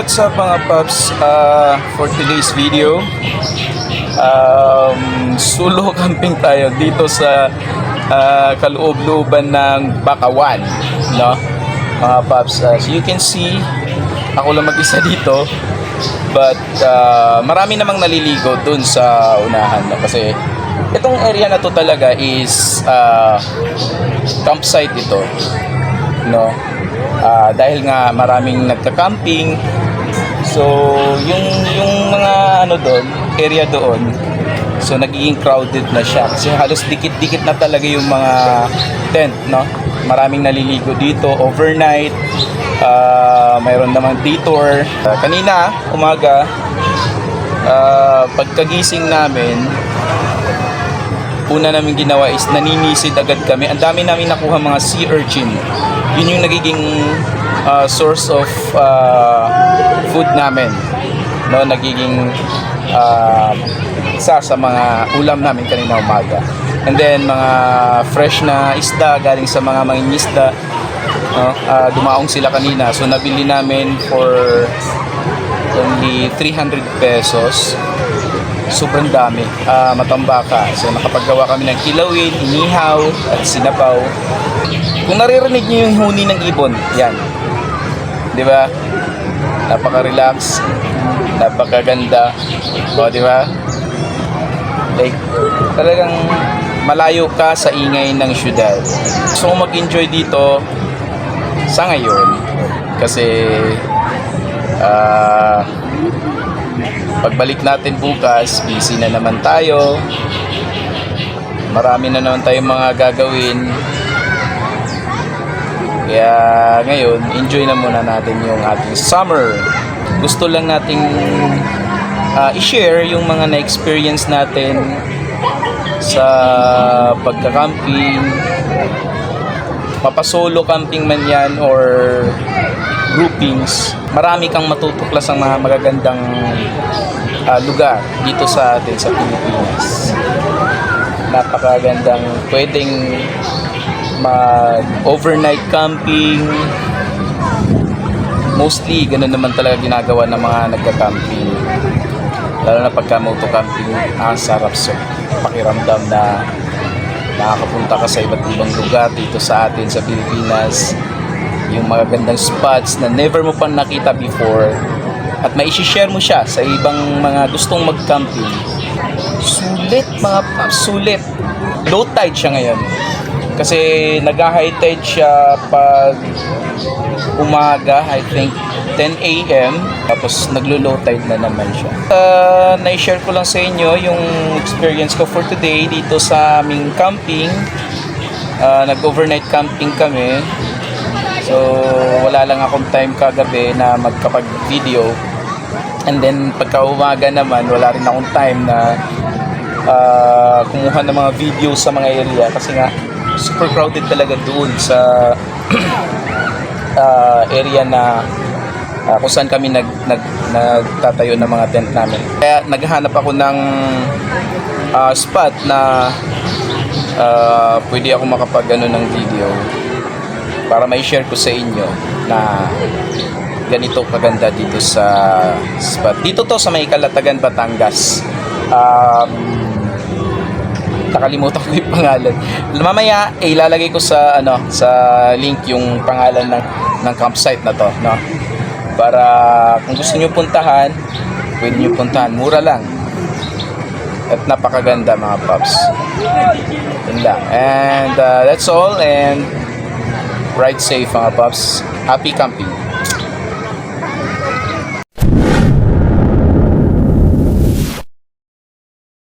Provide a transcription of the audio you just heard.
What's up mga paps? For today's video, solo camping tayo dito sa kaloob-looban ng Bakawan, no? Mga paps, as you can see, ako lang mag-isa dito, but marami namang naliligo dun sa unahan, no? Kasi itong area na to talaga is campsite ito, no? Dahil nga maraming nagka-camping, so yung mga doon, area doon, so nagiging crowded na siya kasi halos dikit-dikit na talaga yung mga tent, no? Maraming naliligo dito overnight. Mayroon namang detour. Kanina umaga, pagkagising namin, una namin ginawa is naninisid agad kami. Ang dami namin nakuha mga sea urchin. Yun yung nagiging source of food namin, no? Nagiging isa sa mga ulam namin kanina umaga. And then mga fresh na isda galing sa mga mangingisda, no? Dumaong sila kanina, so nabili namin for only 300 pesos. Sobrang dami, matambaka. So nakapaggawa kami ng kilawin, inihaw at sinabaw. Kung naririnig niyo yung huni ng ibon, yan, di ba? Napaka-relax, napakaganda, o di ba? Like, talagang malayo ka sa ingay ng syudad. So mag-enjoy dito sa ngayon kasi pagbalik natin bukas, busy na naman tayo. Marami na naman tayong mga gagawin. Kaya ngayon, enjoy na muna natin yung ating summer. Gusto lang nating i-share yung mga na-experience natin sa pagka-camping. Papasolo camping man yan or groupings. Marami kang matutuklas ang mga magagandang lugar dito sa atin sa Pilipinas. Napakagandang pwedeng mag-overnight camping. Mostly, ganun naman talaga ginagawa ng mga nagka-camping. Lalo na pagka moto-camping, ang sarap sa pakiramdam na nakakapunta ka sa iba't ibang lugar dito sa atin sa Pilipinas. Yung magagandang spots na never mo pa nakita before at mai-share mo siya sa ibang mga gustong mag-camping. Sulit mga paps, sulit. Low tide siya ngayon kasi nag-high tide siya pag umaga, I think 10 a.m. tapos naglo-low tide na naman siya. Na-share ko lang sa inyo yung experience ko for today dito sa aming camping. Nag-overnight camping kami. So wala lang akong time kagabi na magkapag-video. And then pagka umaga naman, wala rin akong time na kumuha ng mga video sa mga area kasi nga super crowded talaga doon sa area na kung saan kami nagtatayo ng mga tent namin. Kaya naghahanap ako ng spot na pwede ako makapag-ano ng video para ma-share ko sa inyo na ganito kaganda dito sa spot. Dito to sa may Calatagan, Batangas. Nakalimutan ko yung pangalan. Mamaya ilalagay ko sa sa link yung pangalan ng campsite na to, no? Para kung gusto niyo puntahan, pwede niyo puntahan, mura lang. At napakaganda mga paps. Yun lang. And that's all, and ride safe mga paps. Happy camping.